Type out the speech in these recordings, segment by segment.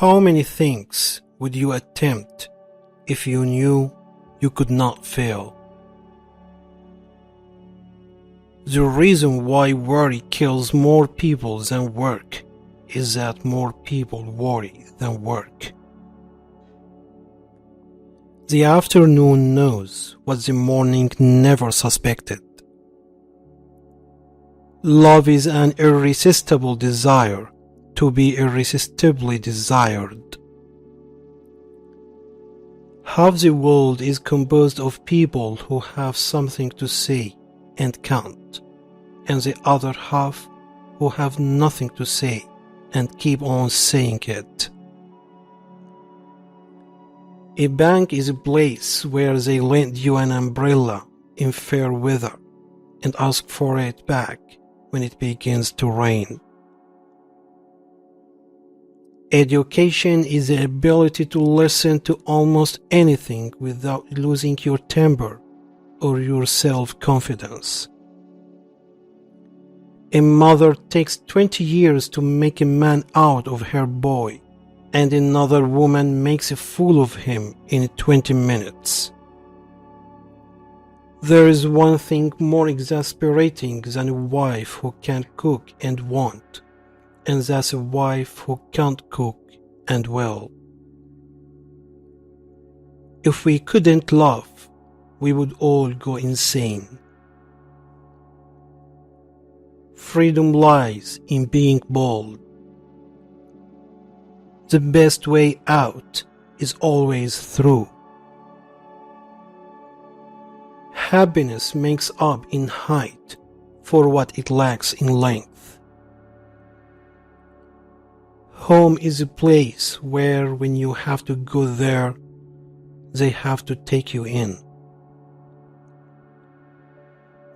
How many things would you attempt if you knew you could not fail? The reason why worry kills more people than work is that more people worry than work. The afternoon knows what the morning never suspected. Love is an irresistible desire to be irresistibly desired. Half the world is composed of people who have something to say and can't, and the other half who have nothing to say and keep on saying it. A bank is a place where they lend you an umbrella in fair weather and ask for it back when it begins to rain. Education is the ability to listen to almost anything without losing your temper or your self-confidence. A mother takes 20 years to make a man out of her boy, and another woman makes a fool of him in 20 minutes. There is one thing more exasperating than a wife who can't cook and won't, and that's a wife who can't cook and will. If we couldn't love, we would all go insane. Freedom lies in being bold. The best way out is always through. Happiness makes up in height for what it lacks in length. Home is a place where when you have to go there, they have to take you in.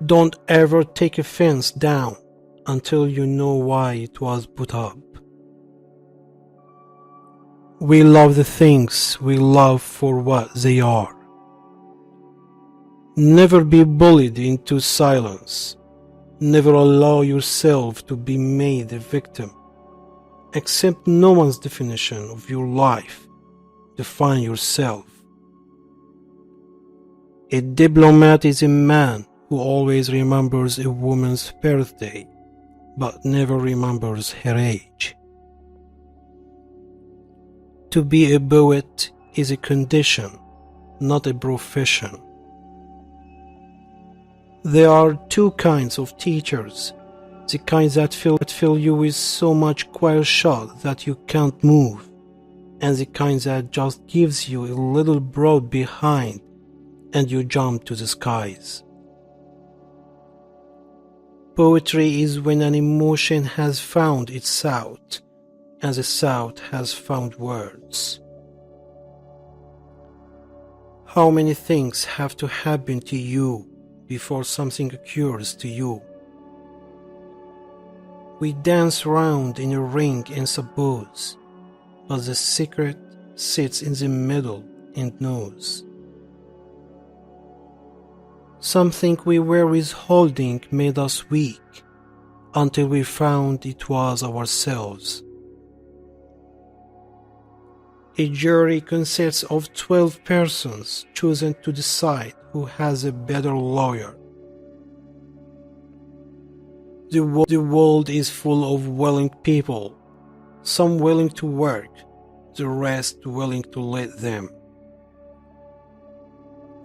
Don't ever take a fence down until you know why it was put up. We love the things we love for what they are. Never be bullied into silence. Never allow yourself to be made a victim. Accept no one's definition of your life. Define yourself. A diplomat is a man who always remembers a woman's birthday, but never remembers her age. To be a poet is a condition, not a profession. There are two kinds of teachers, the kinds that fill you with so much choir shot that you can't move, and the kinds that just gives you a little broad behind and you jump to the skies. Poetry is when an emotion has found its sound, and the sound has found words. How many things have to happen to you before something occurs to you? We dance round in a ring and suppose, but the secret sits in the middle and knows. Something we were withholding made us weak, until we found it was ourselves. A jury consists of 12 persons chosen to decide who has a better lawyer. The world is full of willing people, some willing to work, the rest willing to let them.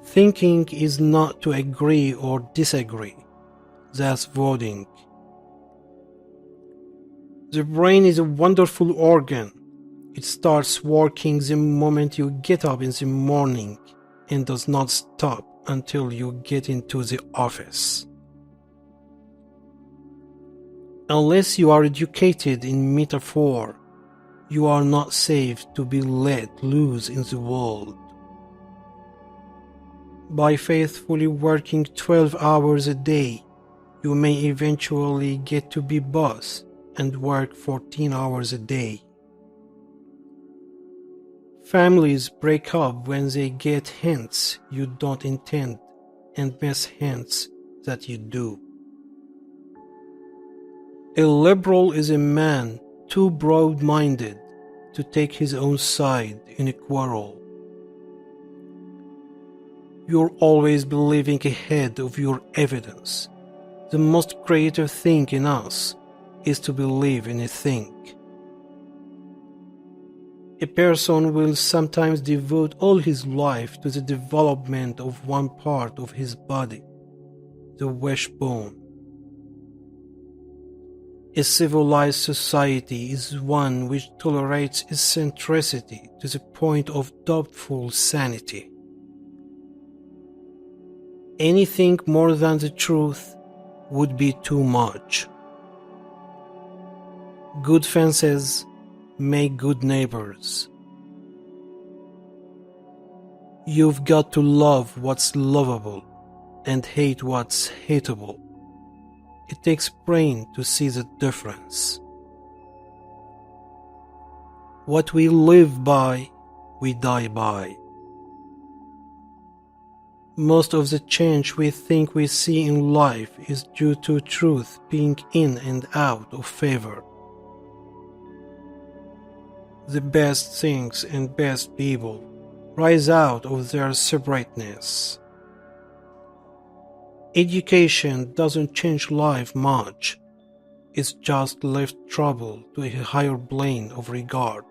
Thinking is not to agree or disagree, that's voting. The brain is a wonderful organ. It starts working the moment you get up in the morning and does not stop until you get into the office. Unless you are educated in metaphor, you are not safe to be let loose in the world. By faithfully working 12 hours a day, you may eventually get to be boss and work 14 hours a day. Families break up when they get hints you don't intend and miss hints that you do. A liberal is a man too broad-minded to take his own side in a quarrel. You're always believing ahead of your evidence. The most creative thing in us is to believe in a thing. A person will sometimes devote all his life to the development of one part of his body, the wishbone. A civilized society is one which tolerates eccentricity to the point of doubtful sanity. Anything more than the truth would be too much. Good fences make good neighbors. You've got to love what's lovable and hate what's hateable. It takes brain to see the difference. What we live by, we die by. Most of the change we think we see in life is due to truth being in and out of favor. The best things and best people rise out of their separateness. Education doesn't change life much, it's just left trouble to a higher plane of regard.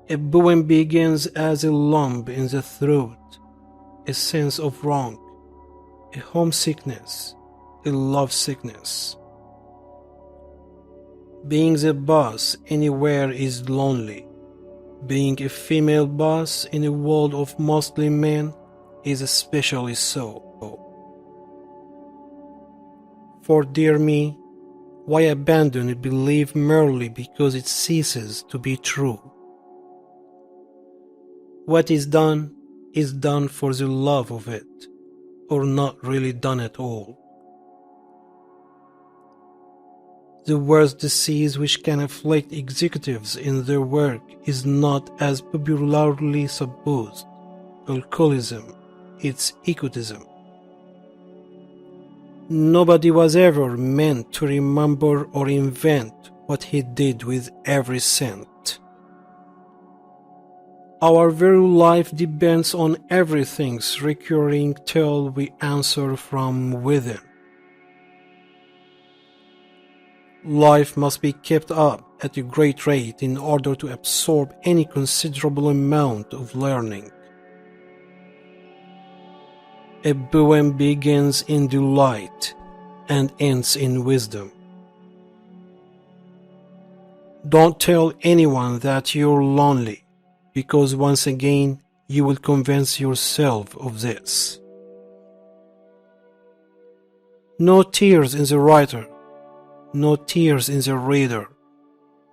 A poem begins as a lump in the throat, a sense of wrong, a homesickness, a lovesickness. Being the boss anywhere is lonely. Being a female boss in a world of mostly men is especially so. For dear me, why abandon a belief merely because it ceases to be true? What is done for the love of it, or not really done at all. The worst disease which can afflict executives in their work is not, as popularly supposed, alcoholism, it's egotism. Nobody was ever meant to remember or invent what he did with every cent. Our very life depends on everything's recurring till we answer from within. Life must be kept up at a great rate in order to absorb any considerable amount of learning. A poem begins in delight and ends in wisdom. Don't tell anyone that you're lonely, because once again you will convince yourself of this. No tears in the writer, no tears in the reader,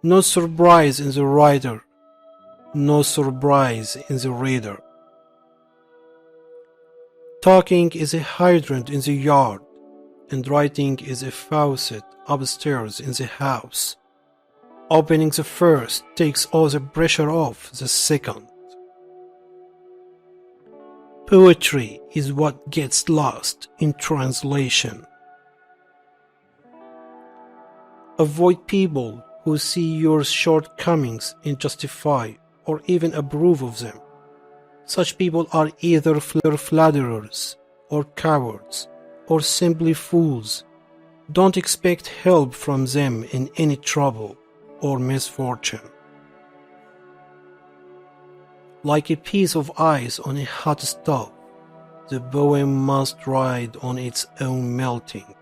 no surprise in the writer, no surprise in the reader. Talking is a hydrant in the yard, and writing is a faucet upstairs in the house. Opening the first takes all the pressure off the second. Poetry is what gets lost in translation. Avoid people who see your shortcomings and justify or even approve of them. Such people are either flatterers or cowards or simply fools. Don't expect help from them in any trouble or misfortune. Like a piece of ice on a hot stove, the poem must ride on its own melting.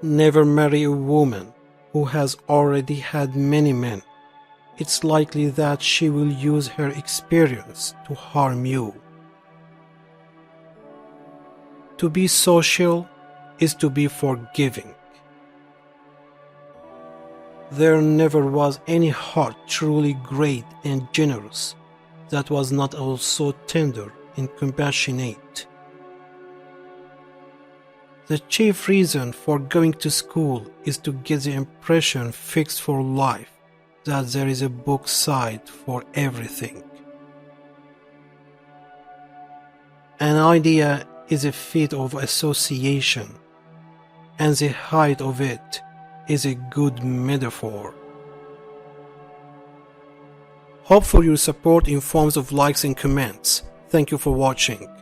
Never marry a woman who has already had many men. It's likely that she will use her experience to harm you. To be social is to be forgiving. There never was any heart truly great and generous that was not also tender and compassionate. The chief reason for going to school is to get the impression fixed for life that there is a book side for everything. An idea is a feat of association, and the height of it is a good metaphor. Hope for your support in forms of likes and comments. Thank you for watching.